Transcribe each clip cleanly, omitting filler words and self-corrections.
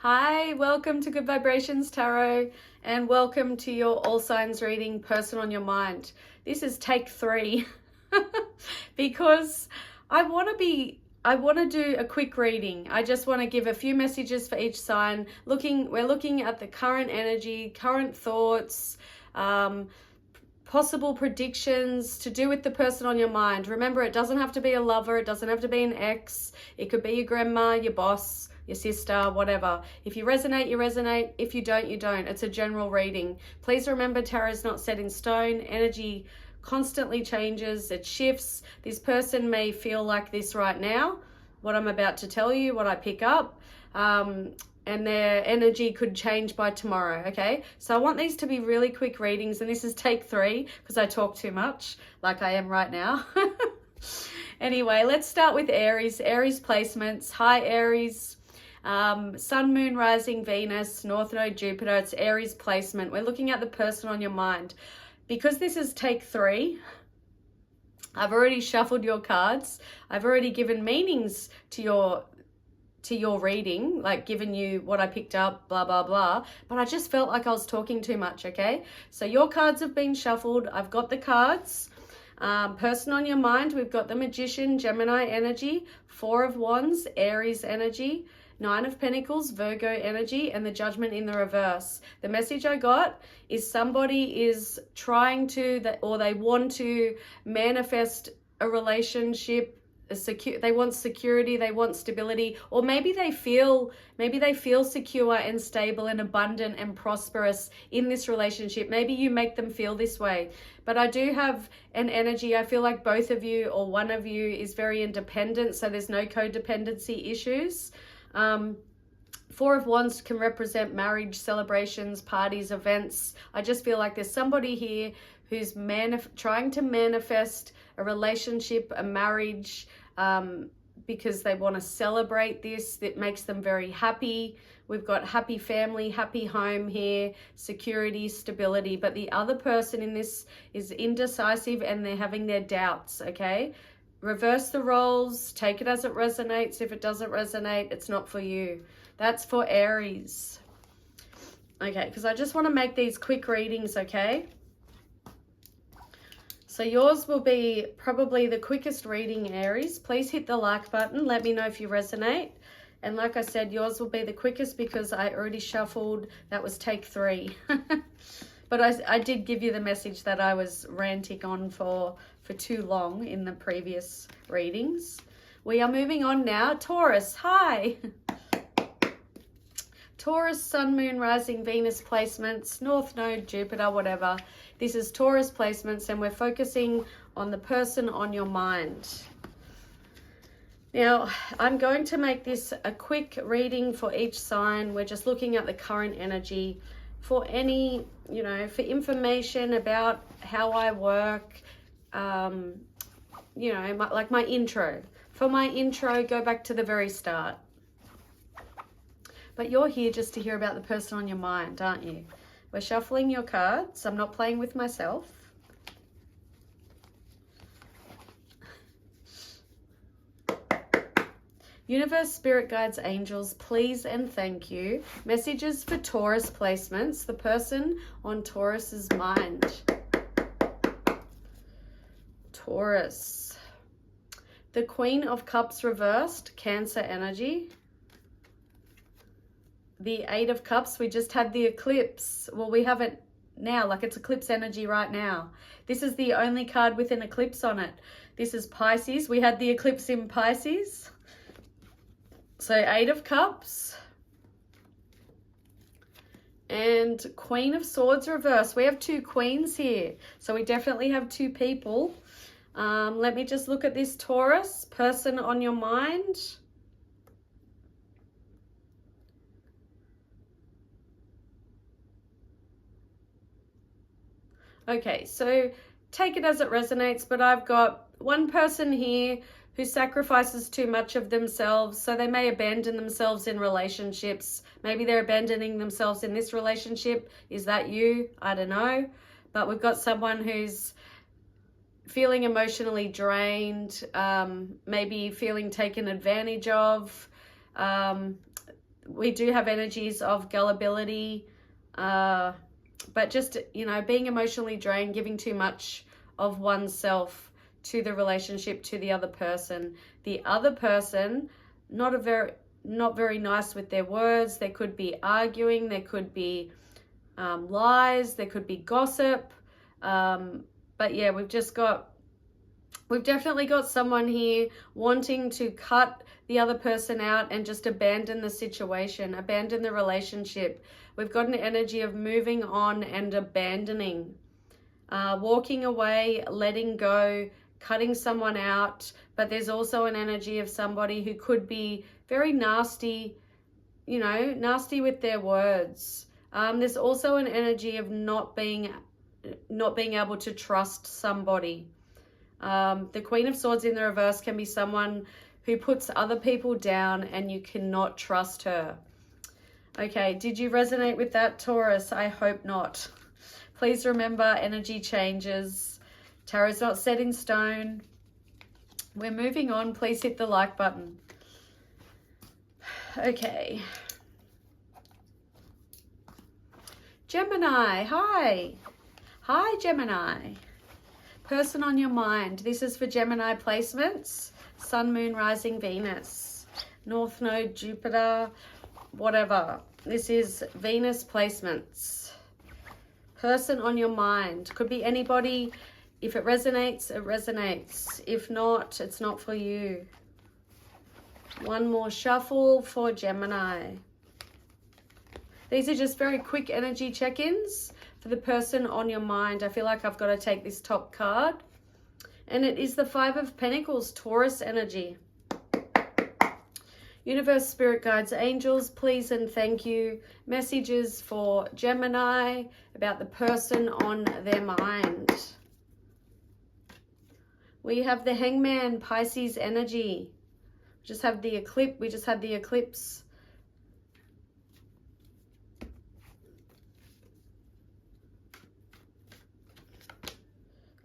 Hi, welcome to Good Vibrations Tarot and welcome to your All Signs reading, Person on Your Mind. This is take 3 because I want to do a quick reading. I just want to give a few messages for each sign. We're looking at the current energy, current thoughts, possible predictions to do with the person on your mind. Remember, it doesn't have to be a lover, it doesn't have to be an ex, it could be your grandma, your boss, your sister, whatever. If you resonate, you resonate. If you don't, you don't. It's a general reading. Please remember, tarot is not set in stone. Energy constantly changes, it shifts. This person may feel like this right now, what I'm about to tell you, what I pick up, and their energy could change by tomorrow, okay? So I want these to be really quick readings, and this is take 3 because I talk too much, like I am right now. Anyway, let's start with Aries. Aries placements. Hi, Aries. Sun, Moon, Rising, Venus, North Node, Jupiter. It's Aries placement. We're looking at the person on your mind. Because this is take 3, I've already shuffled your cards. I've already given meanings to your reading, like given you what I picked up, blah, blah, blah. But I just felt like I was talking too much, okay? So your cards have been shuffled. I've got the cards. Person on your mind, we've got the Magician, Gemini energy, 4 of Wands, Aries energy, 9 of Pentacles, Virgo energy, and the Judgment in the reverse. The message I got is somebody is trying to, or they want to manifest a relationship, they want security, they want stability, or maybe they feel secure and stable and abundant and prosperous in this relationship. Maybe you make them feel this way. But I do have an energy, I feel like both of you or one of you is very independent, so there's no codependency issues. 4 of Wands can represent marriage, celebrations, parties, events. I just feel like there's somebody here who's trying to manifest a relationship, a marriage, because they want to celebrate this. That makes them very happy. We've got happy family, happy home here, security, stability. But the other person in this is indecisive and they're having their doubts, okay? Reverse the roles, take it as it resonates. If it doesn't resonate, it's not for you. That's for Aries. Okay, because I just want to make these quick readings, okay? So yours will be probably the quickest reading, Aries. Please hit the like button. Let me know if you resonate. And like I said, yours will be the quickest because I already shuffled. That was take 3. But I did give you the message that I was ranting on for too long in the previous readings. We are moving on now. Taurus, hi. Taurus, Sun, Moon, Rising, Venus placements, North Node, Jupiter, whatever. This is Taurus placements and we're focusing on the person on your mind. Now, I'm going to make this a quick reading for each sign. We're just looking at the current energy for any, for information about how I work, like my intro. For my intro, go back to the very start. But you're here just to hear about the person on your mind, aren't you? We're shuffling your cards. I'm not playing with myself. Universe, spirit guides, angels, please and thank you. Messages for Taurus placements, the person on Taurus's mind. Taurus. The Queen of Cups reversed, Cancer energy. The 8 of Cups, we just had the eclipse. Well, we have it now, like it's eclipse energy right now. This is the only card with an eclipse on it. This is Pisces. We had the eclipse in Pisces. So 8 of Cups. And Queen of Swords reverse. We have 2 queens here. So we definitely have 2 people. Let me just look at this Taurus, person on your mind. Okay, so take it as it resonates, but I've got one person here who sacrifices too much of themselves, so they may abandon themselves in relationships. Maybe they're abandoning themselves in this relationship. Is that you? I don't know. But we've got someone who's feeling emotionally drained, maybe feeling taken advantage of, we do have energies of gullibility, but just, you know, being emotionally drained, giving too much of oneself to the relationship, to the other person. The other person, not very nice with their words. There could be arguing, there could be lies, there could be gossip. But yeah, we've definitely got someone here wanting to cut the other person out and just abandon the situation, abandon the relationship. We've got an energy of moving on and abandoning, walking away, letting go, cutting someone out. But there's also an energy of somebody who could be very nasty, you know, nasty with their words. There's also an energy of not being able to trust somebody. The Queen of Swords in the reverse can be someone who puts other people down and you cannot trust her. Okay, did you resonate with that, Taurus? I hope not. Please remember, energy changes. Tarot's not set in stone. We're moving on. Please hit the like button. Okay. Gemini, hi. Hi, Gemini. Person on your mind. This is for Gemini placements. Sun, Moon, Rising, Venus. North Node, Jupiter, whatever. This is Venus placements. Person on your mind. Could be anybody. If it resonates, it resonates. If not, it's not for you. One more shuffle for Gemini. These are just very quick energy check-ins for the person on your mind. I feel like I've got to take this top card. And it is the Five of Pentacles, Taurus energy. Universe, spirit guides, angels, please and thank you. Messages for Gemini about the person on their mind. We have the Hangman, Pisces energy. We just had the eclipse.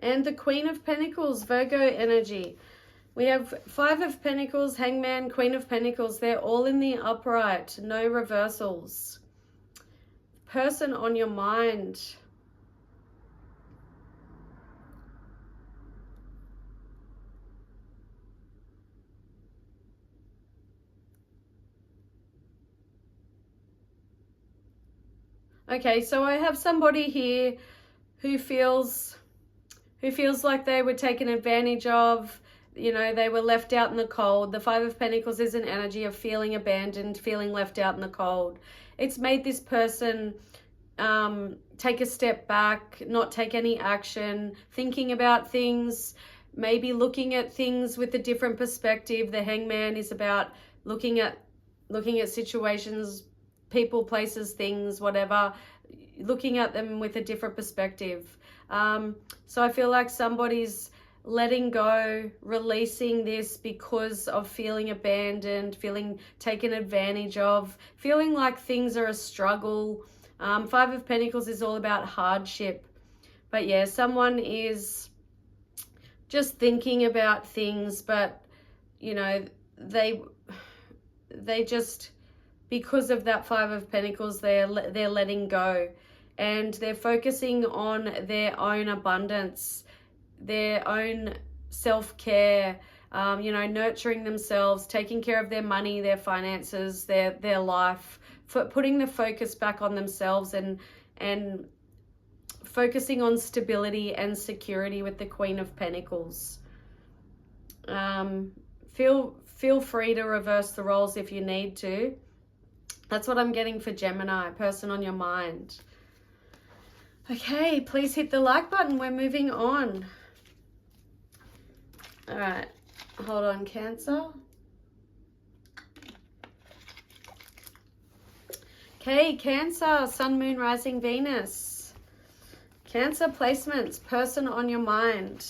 And the Queen of Pentacles, Virgo energy. We have Five of Pentacles, Hangman, Queen of Pentacles. They're all in the upright, no reversals. Person on your mind. Okay, so I have somebody here who feels like they were taken advantage of. You know, they were left out in the cold. The Five of Pentacles is an energy of feeling abandoned, feeling left out in the cold. It's made this person take a step back, not take any action, thinking about things, maybe looking at things with a different perspective. The Hangman is about looking at situations, people, places, things, whatever, looking at them with a different perspective. So I feel like somebody's letting go, releasing this because of feeling abandoned, feeling taken advantage of, feeling like things are a struggle. Five of Pentacles is all about hardship. But yeah, someone is just thinking about things, but you know, they just, because of that Five of Pentacles, they're letting go, and they're focusing on their own abundance, their own self-care, you know, nurturing themselves, taking care of their money, their finances, their life, putting the focus back on themselves and focusing on stability and security with the Queen of Pentacles. Feel free to reverse the roles if you need to. That's what I'm getting for Gemini, person on your mind. Okay, please hit the like button. We're moving on. All right, hold on, Cancer. Okay, Cancer, Sun, Moon, Rising, Venus. Cancer placements, person on your mind.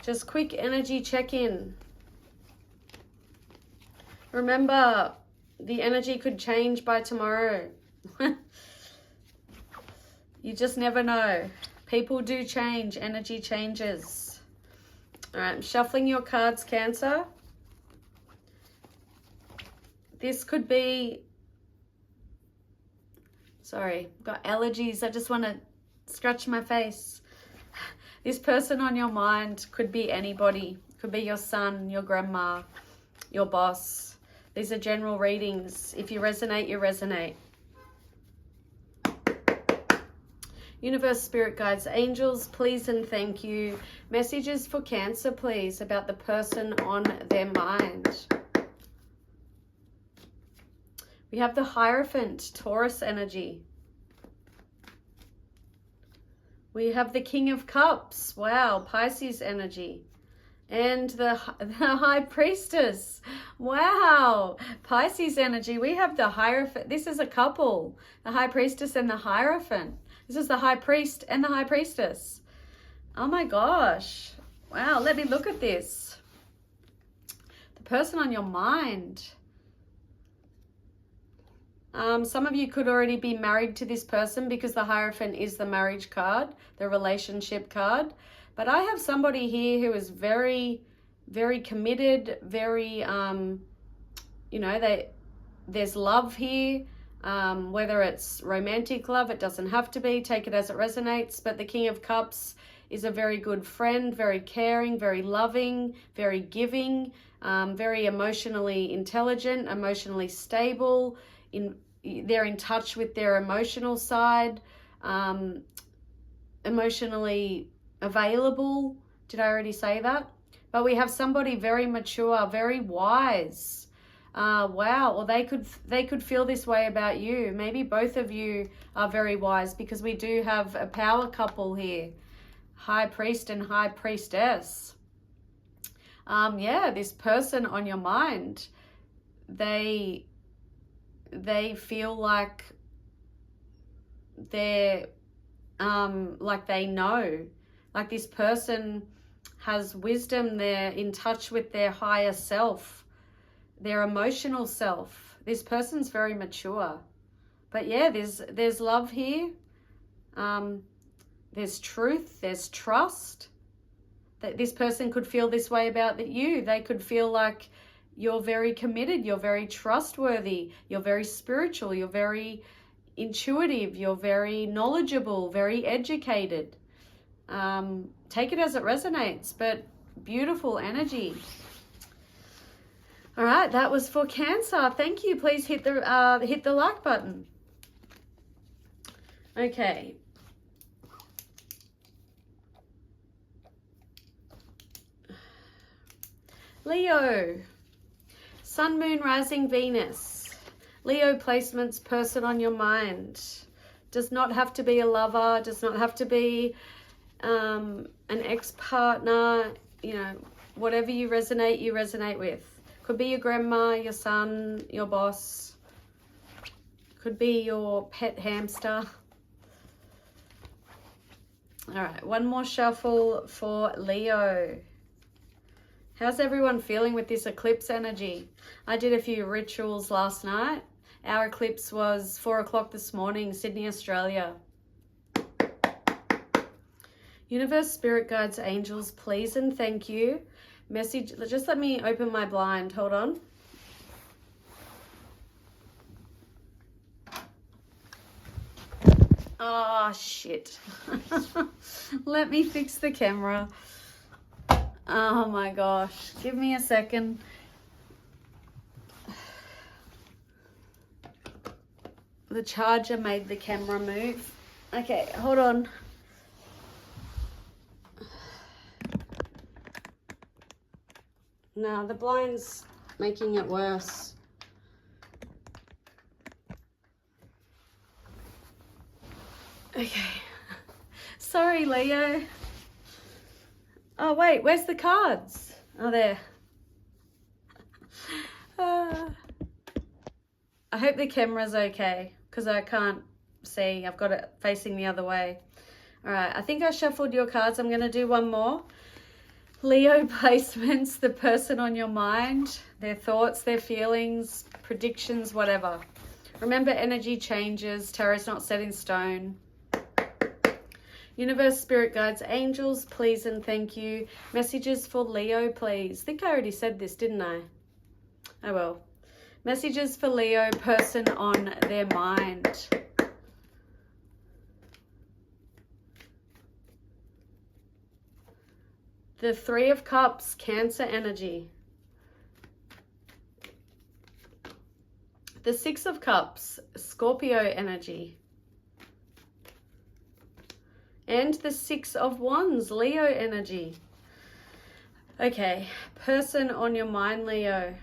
Just quick energy check-in. Remember, the energy could change by tomorrow. You just never know. People do change. Energy changes. All right, I'm shuffling your cards, Cancer. This could be, sorry, I've got allergies. I just want to scratch my face. This person on your mind could be anybody. Could be your son, your grandma, your boss. These are general readings. If you resonate, you resonate. Universe, spirit guides, angels, please and thank you. Messages for Cancer, please, about the person on their mind. We have the Hierophant, Taurus energy. We have the King of Cups, wow, Pisces energy. And the High Priestess, wow, Pisces energy. We have the Hierophant. This is a couple, the High Priestess and the Hierophant. This is the High Priest and the High Priestess. Oh my gosh. Wow, let me look at this. The person on your mind. Some of you could already be married to this person because the Hierophant is the marriage card, the relationship card. But I have somebody here who is very, very committed, very, you know, there's love here. Whether it's romantic love, it doesn't have to be, take it as it resonates, but the King of Cups is a very good friend, very caring, very loving, very giving, very emotionally intelligent, emotionally stable, they're in touch with their emotional side, emotionally available. Did I already say that? But we have somebody very mature, very wise. Wow, or they could feel this way about you. Maybe both of you are very wise because we do have a power couple here, High Priest and High Priestess. Yeah, this person on your mind, they feel like they're like they know, like this person has wisdom. They're in touch with their higher self, their emotional self. This person's very mature. But yeah, there's love here. There's truth, there's trust. That this person could feel this way about you. They could feel like you're very committed, you're very trustworthy, you're very spiritual, you're very intuitive, you're very knowledgeable, very educated. Take it as it resonates, but beautiful energy. All right, that was for Cancer. Thank you. Please hit the like button. Okay. Leo. Sun, Moon, Rising, Venus. Leo placements, person on your mind. Does not have to be a lover. Does not have to be an ex-partner. You know, whatever you resonate with. Could be your grandma, your son, your boss. Could be your pet hamster. All right, one more shuffle for Leo. How's everyone feeling with this eclipse energy? I did a few rituals last night. Our eclipse was 4 o'clock this morning, Sydney, Australia. Universe, spirit guides, angels, please and thank you. Message, just let me open my blind. Hold on. Oh, shit. Let me fix the camera. Oh my gosh. Give me a second. The charger made the camera move. Okay, hold on. No, the blind's making it worse. Okay. Sorry, Leo. Oh, wait, where's the cards? Oh, there. I hope the camera's okay because I can't see. I've got it facing the other way. All right, I think I shuffled your cards. I'm going to do one more. Leo placements, the person on your mind, their thoughts, their feelings, predictions, whatever. Remember, energy changes. Tarot's not set in stone. Universe, spirit guides, angels, please and thank you. Messages for Leo, please. I think I already said this, didn't I? Oh well. Messages for Leo, person on their mind. The Three of Cups, Cancer energy. The Six of Cups, Scorpio energy. And the Six of Wands, Leo energy. Okay, person on your mind, Leo.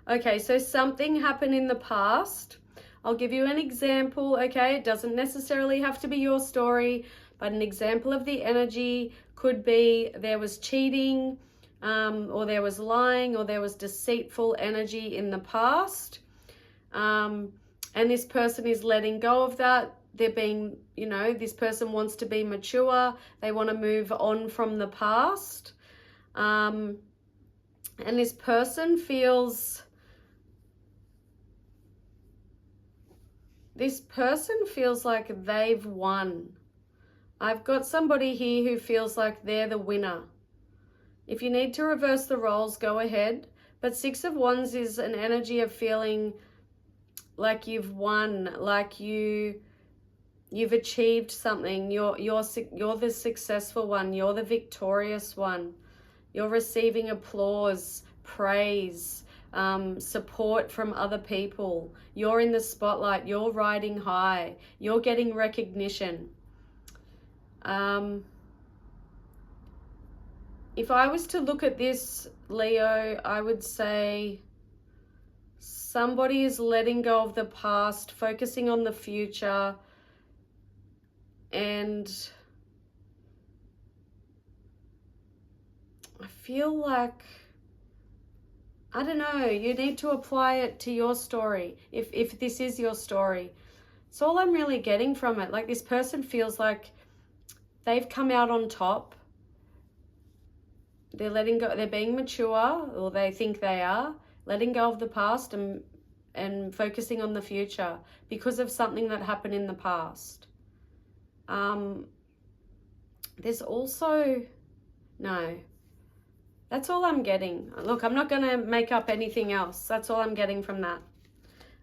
Okay, so something happened in the past. I'll give you an example, okay? It doesn't necessarily have to be your story, but an example of the energy could be there was cheating, or there was lying, or there was deceitful energy in the past. And this person is letting go of that. They're being, you know, this person wants to be mature. They want to move on from the past. And this person feels... This person feels like they've won. I've got somebody here who feels like they're the winner. If you need to reverse the roles, go ahead. But Six of Wands is an energy of feeling like you've won, like you've achieved something. You're the successful one. You're the victorious one. You're receiving applause, praise, support from other people. You're in the spotlight. You're riding high. You're getting recognition. If I was to look at this, Leo, I would say somebody is letting go of the past, focusing on the future, and I feel like, I don't know, you need to apply it to your story, if this is your story. It's all I'm really getting from it. Like, this person feels like they've come out on top. They're letting go, they're being mature, or they think they are, letting go of the past and focusing on the future because of something that happened in the past. There's also, no, that's all I'm getting. Look, I'm not going to make up anything else. That's all I'm getting from that.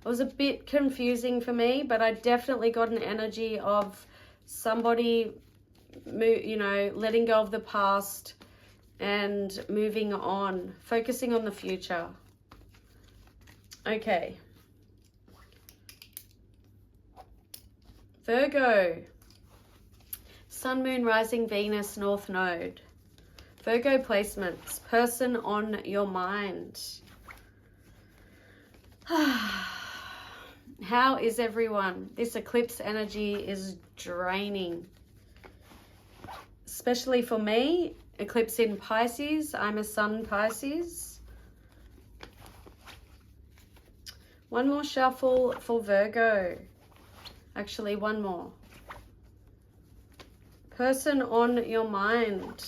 It was a bit confusing for me, but I definitely got an energy of somebody, you know, letting go of the past and moving on, focusing on the future. Okay. Virgo. Sun, Moon, Rising, Venus, North Node. Virgo placements. Person on your mind. How is everyone? This eclipse energy is draining. Especially for me. Eclipse in Pisces. I'm a Sun Pisces. One more shuffle for Virgo. Actually, one more. Person on your mind.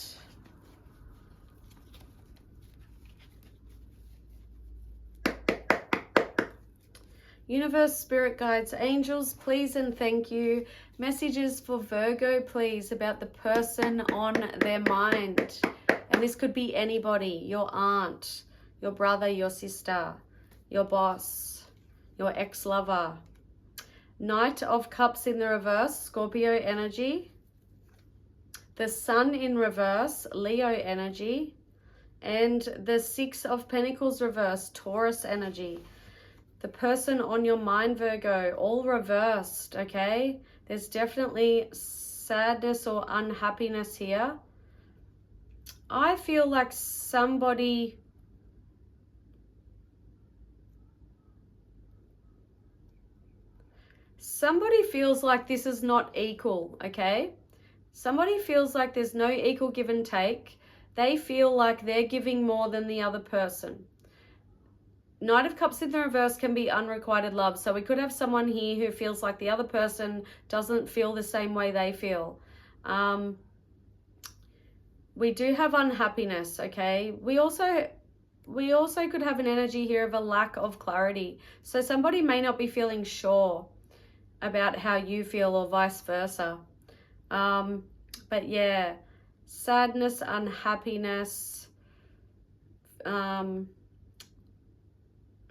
Universe, spirit guides, angels, please and thank you. Messages for Virgo, please, about the person on their mind. And this could be anybody, your aunt, your brother, your sister, your boss, your ex-lover. Knight of Cups in the reverse, Scorpio energy. The Sun in reverse, Leo energy. And the Six of Pentacles reverse, Taurus energy. The person on your mind, Virgo, all reversed, okay? There's definitely sadness or unhappiness here. I feel like somebody feels like this is not equal, okay? Somebody feels like there's no equal give and take. They feel like they're giving more than the other person. Knight of Cups in the reverse can be unrequited love. So we could have someone here who feels like the other person doesn't feel the same way they feel. We do have unhappiness, okay? We also could have an energy here of a lack of clarity. So somebody may not be feeling sure about how you feel or vice versa. But yeah, sadness, unhappiness,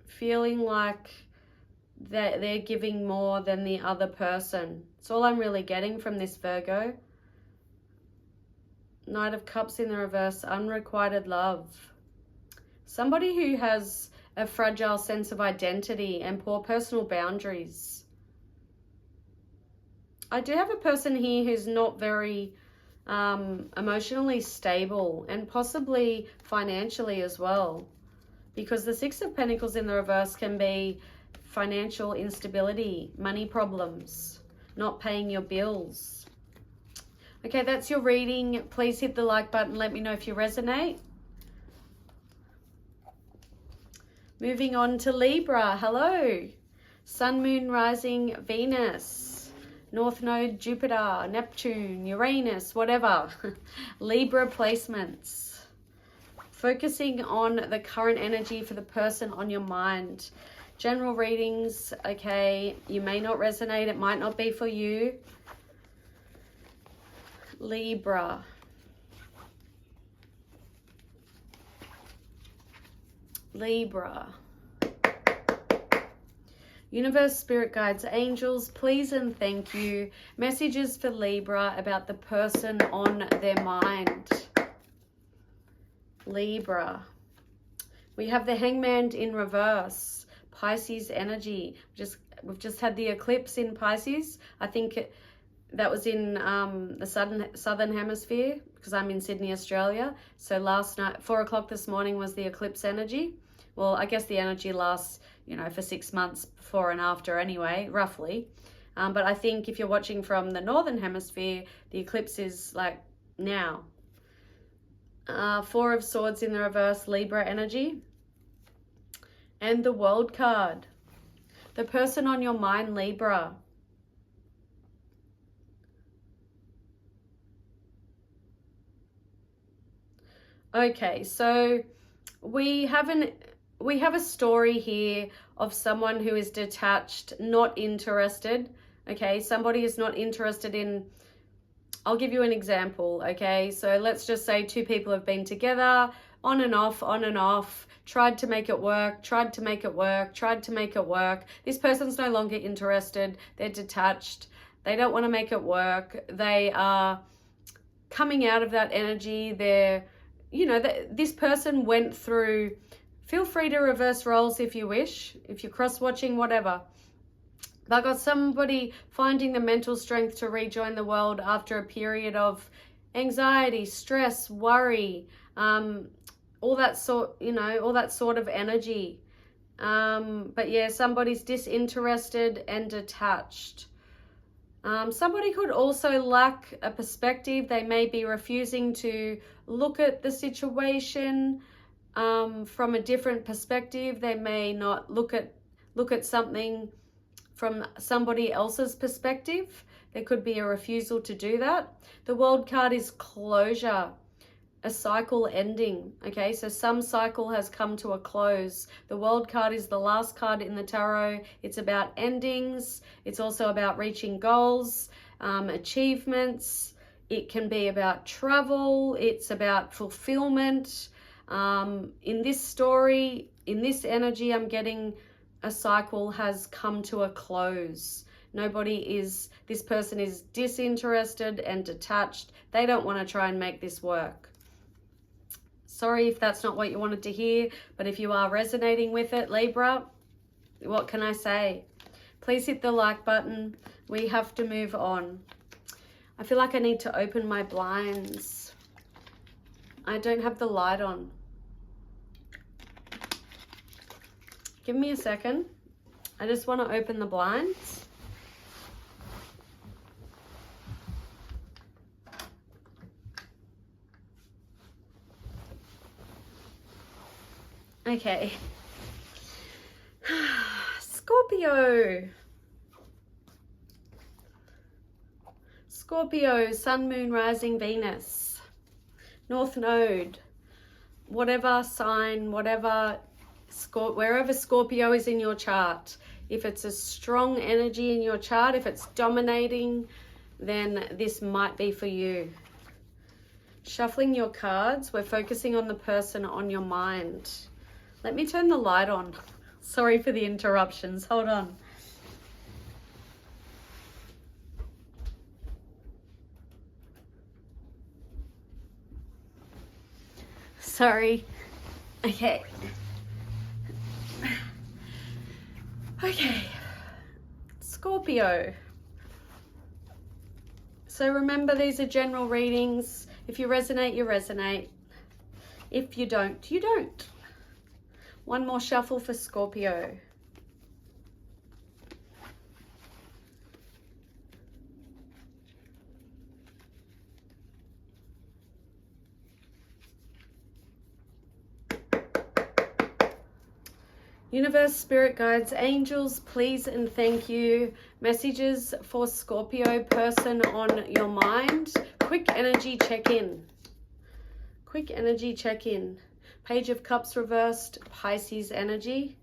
feeling like that they're giving more than the other person. It's all I'm really getting from this, Virgo. Knight of Cups in the reverse, unrequited love. Somebody who has a fragile sense of identity and poor personal boundaries. I do have a person here who's not very emotionally stable and possibly financially as well. Because the Six of Pentacles in the reverse can be financial instability, money problems, not paying your bills. Okay, that's your reading. Please hit the like button. Let me know if you resonate. Moving on to Libra. Hello. Sun, Moon, Rising, Venus. North Node, Jupiter, Neptune, Uranus, whatever. Libra placements. Focusing on the current energy for the person on your mind. General readings, okay, you may not resonate. It might not be for you. Libra. Libra. Universe, spirit guides, angels, please and thank you. Messages for Libra about the person on their mind. Libra. We have the Hangman in reverse. Pisces energy. We've just had the eclipse in Pisces. I think that was in the southern hemisphere because I'm in Sydney, Australia. So last night, 4 o'clock this morning was the eclipse energy. Well, I guess the energy lasts, you know, for 6 months before and after anyway, roughly. But I think if you're watching from the northern hemisphere, the eclipse is like now. 4 of Swords in the reverse, Libra energy. And the World card. The person on your mind, Libra. Okay, so we have a story here of someone who is detached, not interested. Okay, somebody is not interested in, I'll give you an example. Okay, so let's just say 2 people have been together on and off, tried to make it work, tried to make it work, tried to make it work. This person's no longer interested. They're detached. They don't want to make it work. They are coming out of that energy. They're, you know, this person went through, feel free to reverse roles if you wish, if you're cross-watching, whatever. But I got somebody finding the mental strength to rejoin the world after a period of anxiety, stress, worry, all that sort, you know, all that sort of energy. But yeah, somebody's disinterested and detached. Somebody could also lack a perspective. They may be refusing to look at the situation from a different perspective. They may not look at something from somebody else's perspective. There could be a refusal to do that. The World card is closure, a cycle ending. Okay, so some cycle has come to a close. The World card is the last card in the tarot. It's about endings. It's also about reaching goals, achievements. It can be about travel. It's about fulfillment. In this story, in this energy, I'm getting a cycle has come to a close. This person is disinterested and detached. They don't want to try and make this work. Sorry if that's not what you wanted to hear, but if you are resonating with it, Libra, what can I say? Please hit the like button. We have to move on. I feel like I need to open my blinds. I don't have the light on. Give me a second. I just want to open the blinds. Okay. Scorpio. Scorpio, Sun, Moon, Rising, Venus. North Node. Whatever sign, wherever Scorpio is in your chart. If it's a strong energy in your chart, if it's dominating, then this might be for you. Shuffling your cards, we're focusing on the person on your mind. Let me turn the light on. Sorry for the interruptions. Hold on. Sorry. Okay. Okay. Scorpio. So remember, these are general readings. If you resonate, you resonate. If you don't, you don't. One more shuffle for Scorpio. Universe, spirit guides, angels, please and thank you. Messages for Scorpio, person on your mind. Quick energy check-in. Quick energy check-in. Page of Cups reversed, Pisces energy.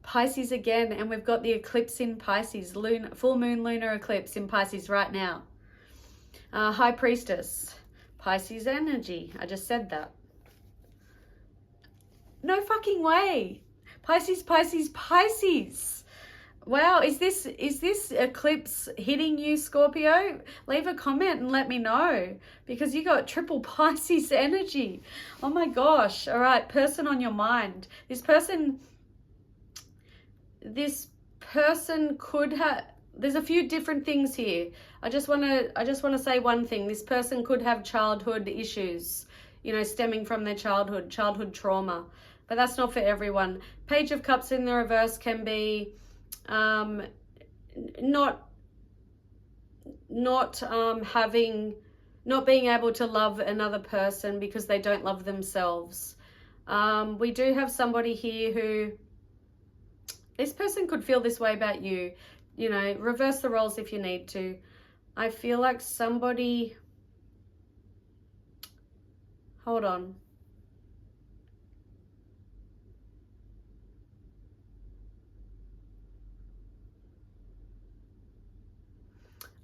Pisces again, and we've got the eclipse in Pisces. Full moon lunar eclipse in Pisces right now. High Priestess, Pisces energy. I just said that. No fucking way. Pisces, Pisces, Pisces. Wow, is this eclipse hitting you, Scorpio? Leave a comment and let me know, because you got triple Pisces energy. Oh my gosh. All right, person on your mind. This person could have, there's a few different things here. I just want to say one thing. This person could have childhood issues, you know, stemming from their childhood trauma. But that's not for everyone. Page of Cups in the reverse can be not being able to love another person because they don't love themselves. We do have somebody here who, this person could feel this way about you. You know, reverse the roles if you need to. I feel like somebody, hold on.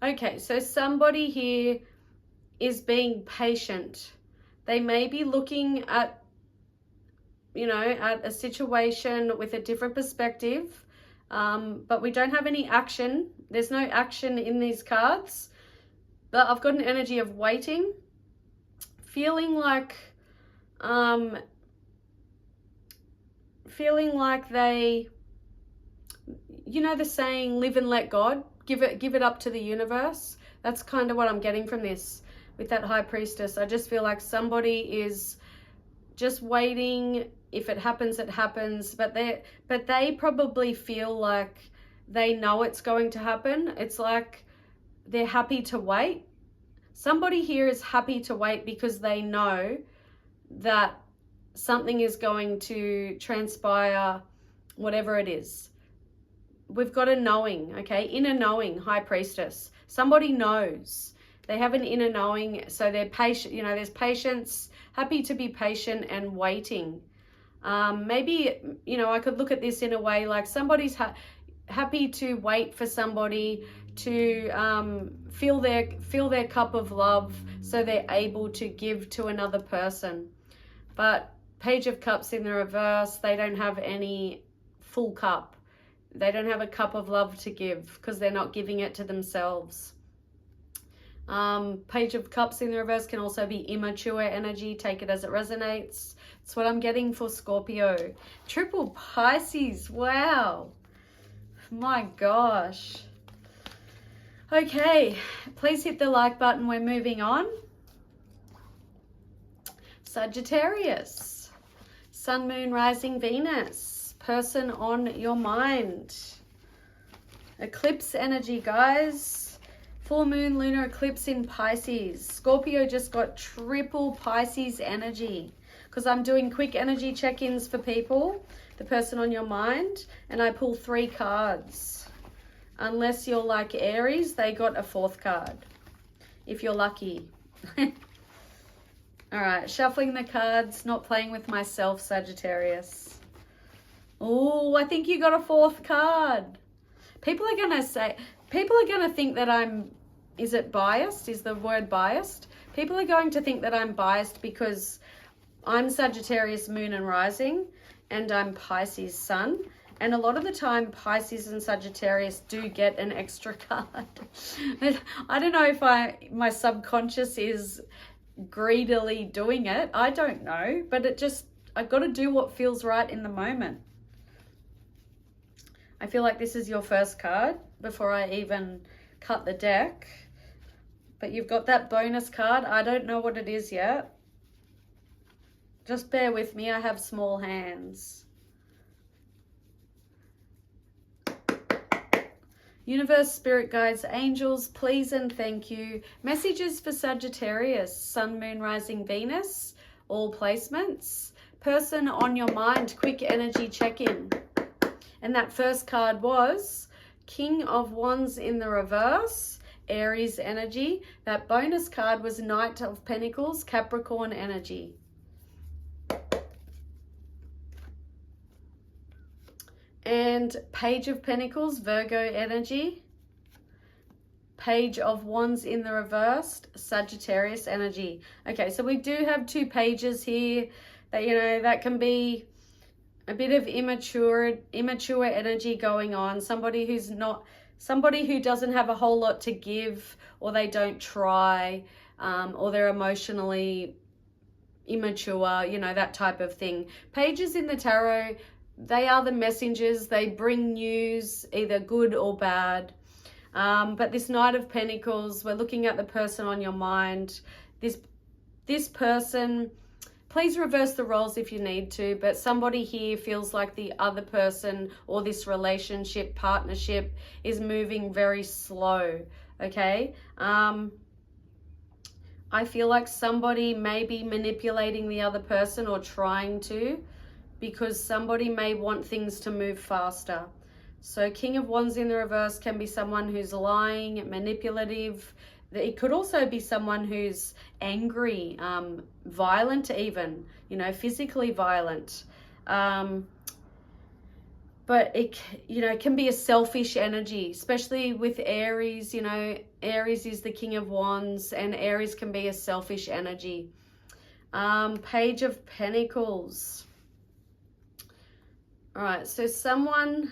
Okay, so somebody here is being patient. They may be looking at, you know, at a situation with a different perspective, but we don't have any action. There's no action in these cards, but I've got an energy of waiting, feeling like they, you know, the saying, live and let God. Give it up to the universe. That's kind of what I'm getting from this with that High Priestess. I just feel like somebody is just waiting. If it happens, it happens. But they probably feel like they know it's going to happen. It's like they're happy to wait. Somebody here is happy to wait because they know that something is going to transpire, whatever it is. We've got a knowing, okay? Inner knowing, High Priestess. Somebody knows. They have an inner knowing, so they're patient. You know, there's patience, happy to be patient and waiting. Maybe, you know, I could look at this in a way like somebody's happy to wait for somebody to fill their cup of love so they're able to give to another person. But Page of Cups in the reverse, they don't have any full cup. They don't have a cup of love to give because they're not giving it to themselves. Page of Cups in the reverse can also be immature energy. Take it as it resonates. It's what I'm getting for Scorpio. Triple Pisces. Wow. My gosh. Okay. Please hit the like button. We're moving on. Sagittarius. Sun, Moon, Rising, Venus. Person on your mind. Eclipse energy, guys. Full moon lunar eclipse in Pisces. Scorpio just got triple Pisces energy because I'm doing quick energy check-ins for people, the person on your mind, and I pull 3 cards. Unless you're like Aries, they got a 4th card if you're lucky. All right, shuffling the cards, not playing with myself, Sagittarius. Oh, I think you got a 4th card. People are going to think that is it biased? Is the word biased? People are going to think that I'm biased because I'm Sagittarius moon and rising, and I'm Pisces sun. And a lot of the time, Pisces and Sagittarius do get an extra card. I don't know if my subconscious is greedily doing it. I don't know, but I've got to do what feels right in the moment. I feel like this is your first card before I even cut the deck. But you've got that bonus card. I don't know what it is yet. Just bear with me. I have small hands. Universe, spirit guides, angels, please and thank you. Messages for Sagittarius, sun, moon, rising, Venus, all placements. Person on your mind, quick energy check-in. And that first card was King of Wands in the reverse, Aries energy. That bonus card was Knight of Pentacles, Capricorn energy. And Page of Pentacles, Virgo energy. Page of Wands in the reversed, Sagittarius energy. Okay, so we do have two pages here that, you know, that can be a bit of immature energy going on. Somebody who doesn't have a whole lot to give, or they don't try, or they're emotionally immature, you know, that type of thing. Pages in the tarot, they are the messengers. They bring news, either good or bad. But this Knight of Pentacles, we're looking at the person on your mind. This person, please reverse the roles if you need to, but somebody here feels like the other person or this relationship, partnership is moving very slow, okay? I feel like somebody may be manipulating the other person or trying to, because somebody may want things to move faster. So King of Wands in the reverse can be someone who's lying, manipulative. It could also be someone who's angry, violent even, you know, physically violent. But it, you know, can be a selfish energy, especially with Aries. You know, Aries is the King of Wands, and Aries can be a selfish energy. Page of Pentacles. All right, so someone...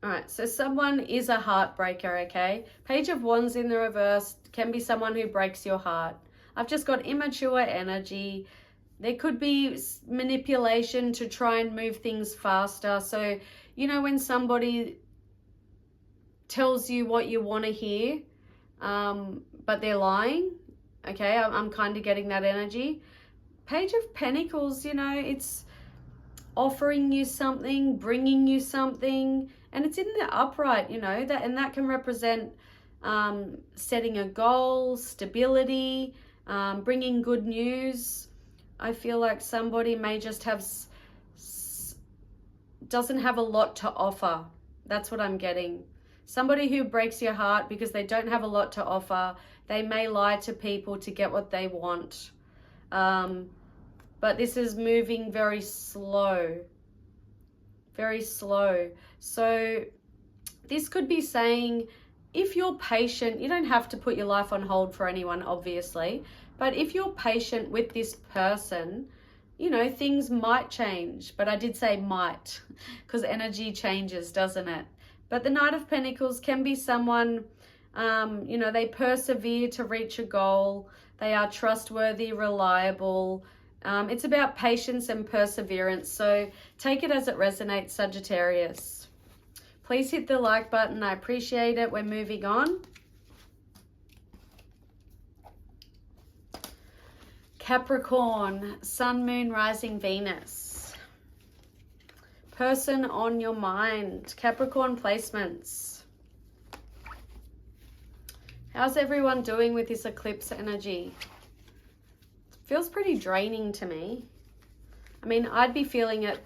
All right, so someone is a heartbreaker, okay? Page of Wands in the reverse can be someone who breaks your heart. I've just got immature energy. There could be manipulation to try and move things faster. So, you know, when somebody tells you what you want to hear, but they're lying, okay? I'm kind of getting that energy. Page of Pentacles, you know, it's offering you something, bringing you something, and it's in the upright, you know, that can represent setting a goal, stability, bringing good news. I feel like somebody may just doesn't have a lot to offer. That's what I'm getting. Somebody who breaks your heart because they don't have a lot to offer. They may lie to people to get what they want. But this is moving very slow. Very slow. So this could be saying, if you're patient, you don't have to put your life on hold for anyone, obviously. But if you're patient with this person, you know, things might change. But I did say might, because energy changes, doesn't it? But the Knight of Pentacles can be someone, you know, they persevere to reach a goal. They are trustworthy, reliable. It's about patience and perseverance. So take it as it resonates, Sagittarius. Please hit the like button. I appreciate it. We're moving on. Capricorn, Sun, Moon, Rising, Venus. Person on your mind. Capricorn placements. How's everyone doing with this eclipse energy? Feels pretty draining to me. I mean, I'd be feeling it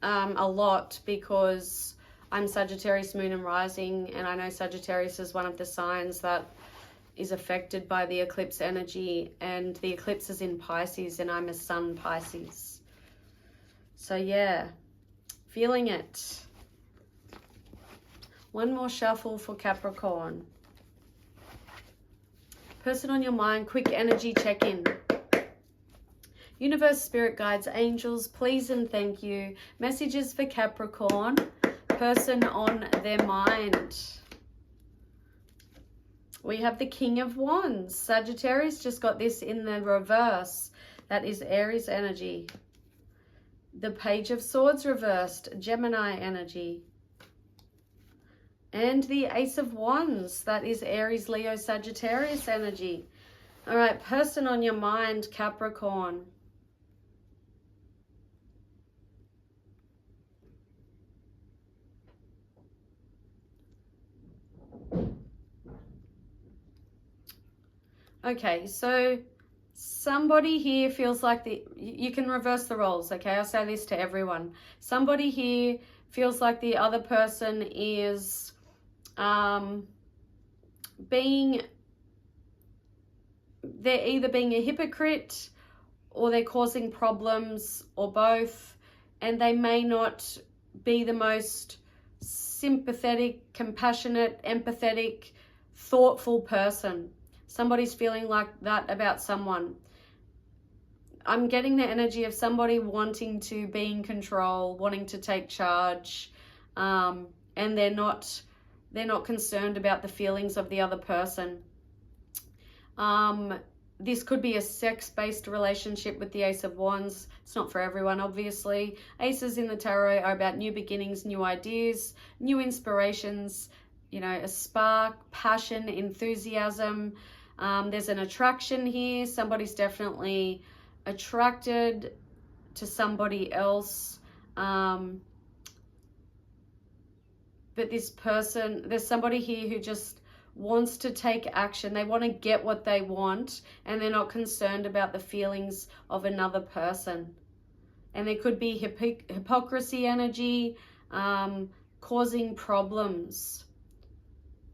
a lot because I'm Sagittarius, Moon and Rising, and I know Sagittarius is one of the signs that is affected by the eclipse energy, and the eclipse is in Pisces, and I'm a Sun Pisces. So yeah, Feeling it. One more shuffle for Capricorn. Person on your mind, quick energy check-in. Universe, spirit guides, angels, please and thank you. Messages for Capricorn. Person on their mind. We have the King of Wands. Sagittarius just got this in the reverse. That is Aries energy. The Page of Swords reversed. Gemini energy. And the Ace of Wands. That is Aries, Leo, Sagittarius energy. All right, person on your mind, Capricorn. Okay, so somebody here feels like you can reverse the roles, okay? I'll say this to everyone. Somebody here feels like the other person is they're either being a hypocrite or they're causing problems or both, and they may not be the most sympathetic, compassionate, empathetic, thoughtful person. Somebody's feeling like that about someone. I'm getting the energy of somebody wanting to be in control, wanting to take charge, and they're not concerned about the feelings of the other person. This could be a sex-based relationship with the Ace of Wands. It's not for everyone, obviously. Aces in the tarot are about new beginnings, new ideas, new inspirations, you know, a spark, passion, enthusiasm. There's an attraction here. Somebody's definitely attracted to somebody else. But this person, there's somebody here who just wants to take action. They want to get what they want, and they're not concerned about the feelings of another person. And there could be hypocrisy energy, causing problems.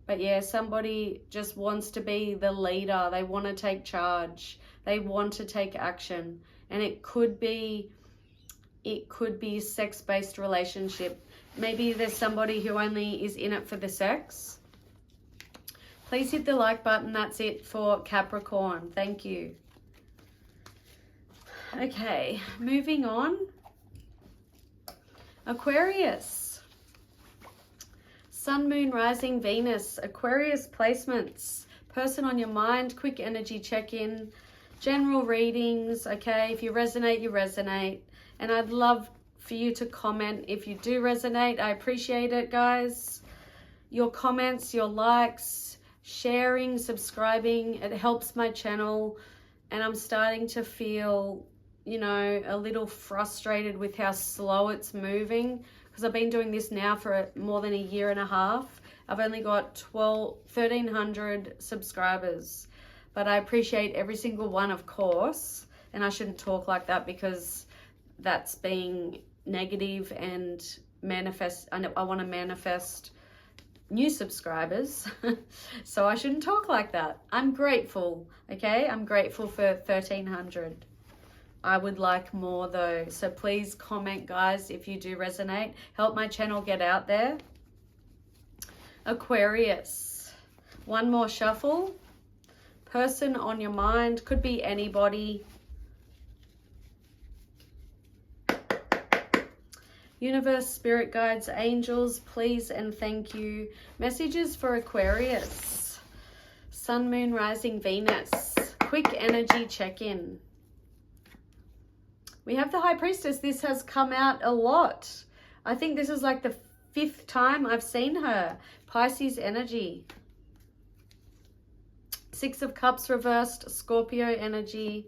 But yeah, somebody just wants to be the leader. They want to take charge. They want to take action. And it could be a sex-based relationship. Maybe there's somebody who only is in it for the sex. Please hit the like button. That's it for Capricorn. Thank you. Okay, moving on. Aquarius. Sun, Moon, Rising, Venus, Aquarius placements, person on your mind, quick energy check-in, general readings, okay? If you resonate, you resonate. And I'd love for you to comment if you do resonate. I appreciate it, guys. Your comments, your likes, sharing, subscribing, it helps my channel. And I'm starting to feel, you know, a little frustrated with how slow it's moving. Because I've been doing this now for more than a year and a half. I've only got 1,300 subscribers. But I appreciate every single one, of course. And I shouldn't talk like that because that's being negative and manifest. I want to manifest new subscribers. So I shouldn't talk like that. I'm grateful, okay? I'm grateful for 1,300. I would like more though. So please comment, guys, if you do resonate. Help my channel get out there. Aquarius. One more shuffle. Person on your mind. Could be anybody. Universe, spirit guides, angels, please and thank you. Messages for Aquarius. Sun, Moon, Rising, Venus. Quick energy check-in. We have the High Priestess. This has come out a lot. I think this is like the 5th time I've seen her. Pisces energy. 6 of Cups reversed. Scorpio energy.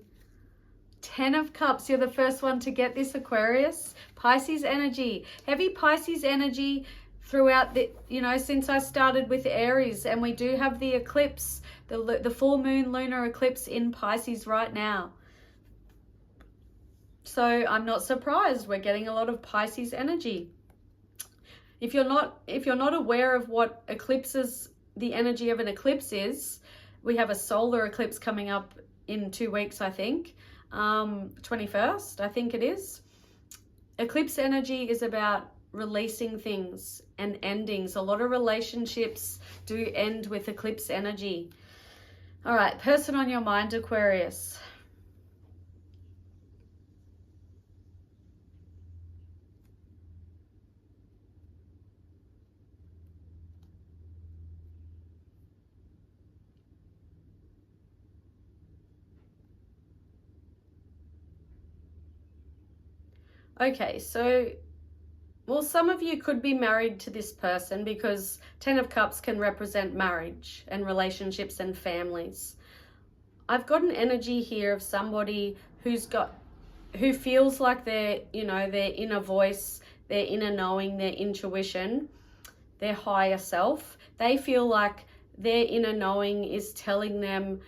10 of Cups. You're the first one to get this, Aquarius. Pisces energy. Heavy Pisces energy throughout the, you know, since I started with Aries. And we do have the eclipse, the full moon lunar eclipse in Pisces right now. So I'm not surprised we're getting a lot of Pisces energy. If you're not aware of what eclipses, the energy of an eclipse is, we have a solar eclipse coming up in 2 weeks, I think. 21st, I think it is. Eclipse energy is about releasing things and endings. A lot of relationships do end with eclipse energy. All right, person on your mind, Aquarius. Okay, so, well, some of you could be married to this person because 10 of Cups can represent marriage and relationships and families. I've got an energy here of somebody who feels like their inner voice, their inner knowing, their intuition, their higher self. They feel like their inner knowing is telling them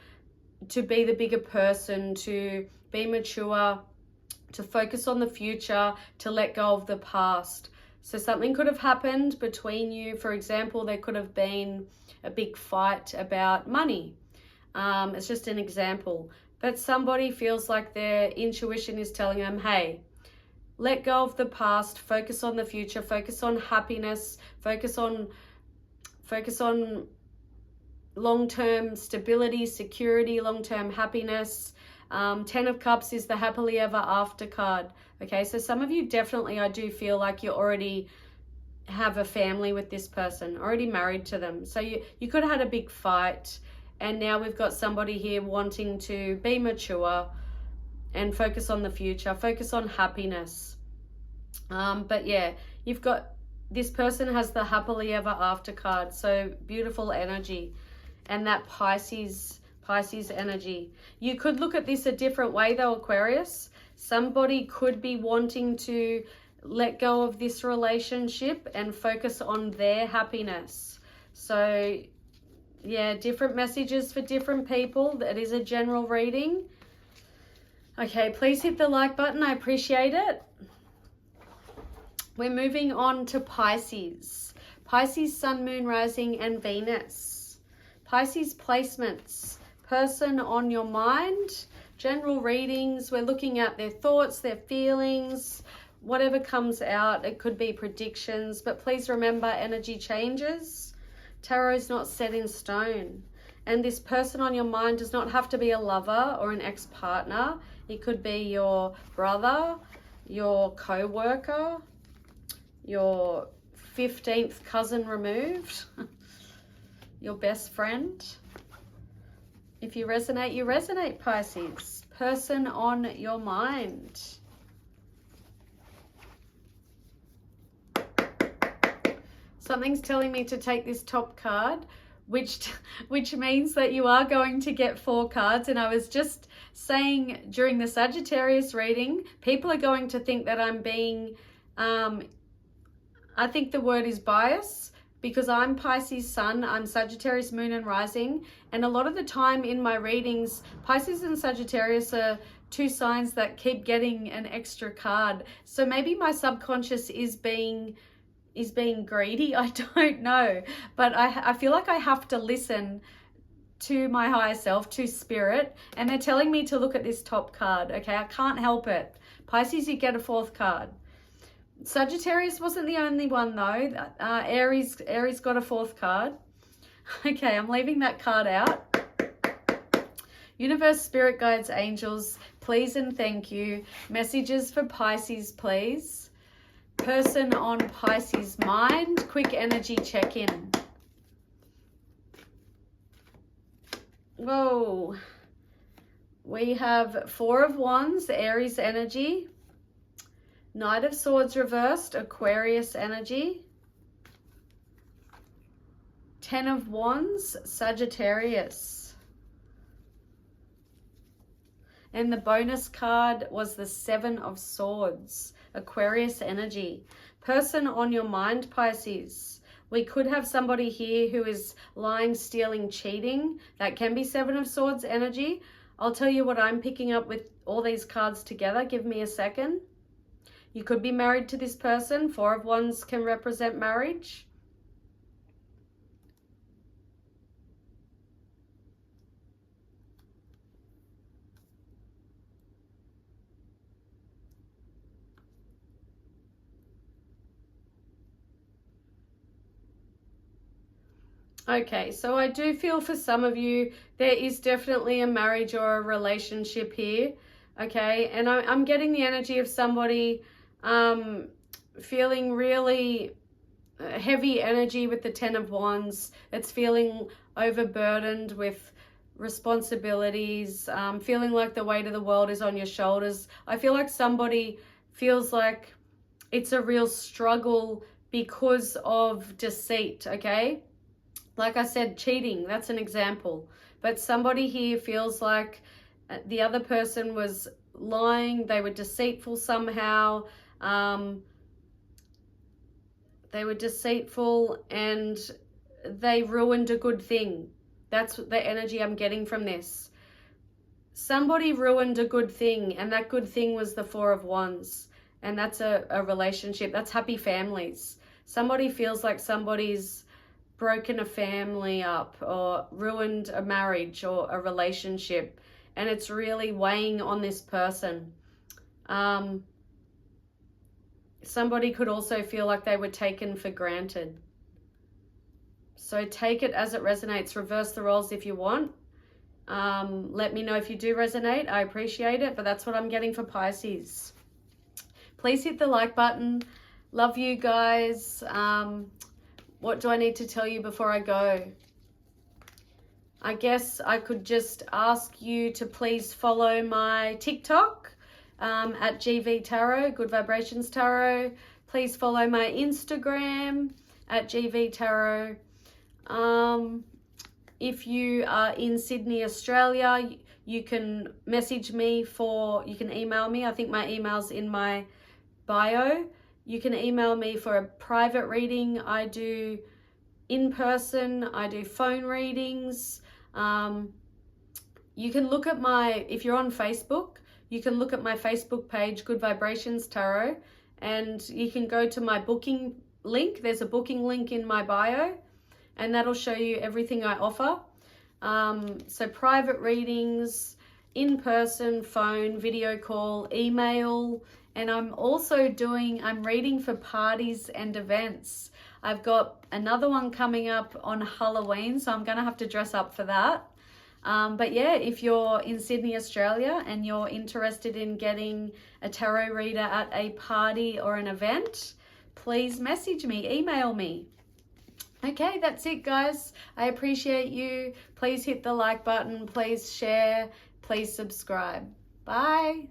to be the bigger person, to be mature, to focus on the future, to let go of the past. So something could have happened between you. For example, there could have been a big fight about money. It's just an example. But somebody feels like their intuition is telling them, hey, let go of the past, focus on the future, focus on happiness, focus on long-term stability, security, long-term happiness. 10 of Cups is the happily ever after card. Okay, so some of you definitely, I do feel like you already have a family with this person, already married to them. So you could have had a big fight, and now we've got somebody here wanting to be mature and focus on the future, focus on happiness. But yeah, you've got, this person has the happily ever after card. So beautiful energy. And that Pisces energy. You could look at this a different way though, Aquarius. Somebody could be wanting to let go of this relationship and focus on their happiness. So yeah, different messages for different people. That is a general reading. Okay, please hit the like button. I appreciate it. We're moving on to Pisces. Pisces, Sun, Moon, Rising, and Venus. Pisces placements. Person on your mind. General readings. We're looking at their thoughts, their feelings, whatever comes out. It could be predictions, but please remember, energy changes. Tarot is not set in stone. And this person on your mind does not have to be a lover or an ex-partner. It could be your brother, your co-worker, your 15th cousin removed, your best friend. If you resonate, Pisces. Person on your mind. Something's telling me to take this top card, which means that you are going to get 4 cards. And I was just saying during the Sagittarius reading, people are going to think that I'm being, I think the word is bias, because I'm Pisces Sun, I'm Sagittarius Moon and Rising, and a lot of the time in my readings, Pisces and Sagittarius are 2 signs that keep getting an extra card. So maybe my subconscious is being greedy. I don't know, but I feel like I have to listen to my higher self, to spirit, and they're telling me to look at this top card. Okay, I can't help it. Pisces, you get a 4th card. Sagittarius wasn't the only one though. Aries got a 4th card. Okay, I'm leaving that card out. Universe, spirit guides, angels, please and thank you. Messages for Pisces, please. Person on Pisces mind, quick energy check-in. Whoa. We have 4 of Wands, Aries energy. Knight of Swords reversed, Aquarius energy. 10 of Wands, Sagittarius. And the bonus card was the 7 of Swords, Aquarius energy. Person on your mind, Pisces. We could have somebody here who is lying, stealing, cheating. That can be 7 of Swords energy. I'll tell you what I'm picking up with all these cards together. Give me a second. You could be married to this person. 4 of Wands can represent marriage. Okay, so I do feel for some of you, there is definitely a marriage or a relationship here, okay? And I'm getting the energy of somebody feeling really heavy energy with the Ten of Wands. It's feeling overburdened with responsibilities, feeling like the weight of the world is on your shoulders. I feel like somebody feels like it's a real struggle because of deceit, okay? Like I said, cheating, that's an example. But somebody here feels like the other person was lying, they were deceitful somehow, they were deceitful and they ruined a good thing. That's the energy I'm getting from this. Somebody ruined a good thing, and that good thing was the Four of Wands. And that's a relationship. That's happy families. Somebody feels like somebody's broken a family up or ruined a marriage or a relationship, and it's really weighing on this person. Somebody could also feel like they were taken for granted. So take it as it resonates. Reverse the roles if you want. Let me know if you do resonate. I appreciate it, but that's what I'm getting for Pisces. Please hit the like button. Love you guys. What do I need to tell you before I go? I guess I could just ask you to please follow my TikTok at GV Tarot, Good Vibrations Tarot. Please follow my Instagram at GV Tarot. If you are in Sydney, Australia, you can message me you can email me. I think my email's in my bio. You can email me for a private reading. I do in person, I do phone readings. You can look at if you're on Facebook, you can look at my Facebook page, Good Vibrations Tarot, and you can go to my booking link. There's a booking link in my bio, and that'll show you everything I offer. So private readings, in person, phone, video call, email, and I'm reading for parties and events. I've got another one coming up on Halloween, so I'm going to have to dress up for that. But yeah, if you're in Sydney, Australia, and you're interested in getting a tarot reader at a party or an event, please message me, email me. Okay, that's it, guys. I appreciate you. Please hit the like button. Please share. Please subscribe. Bye.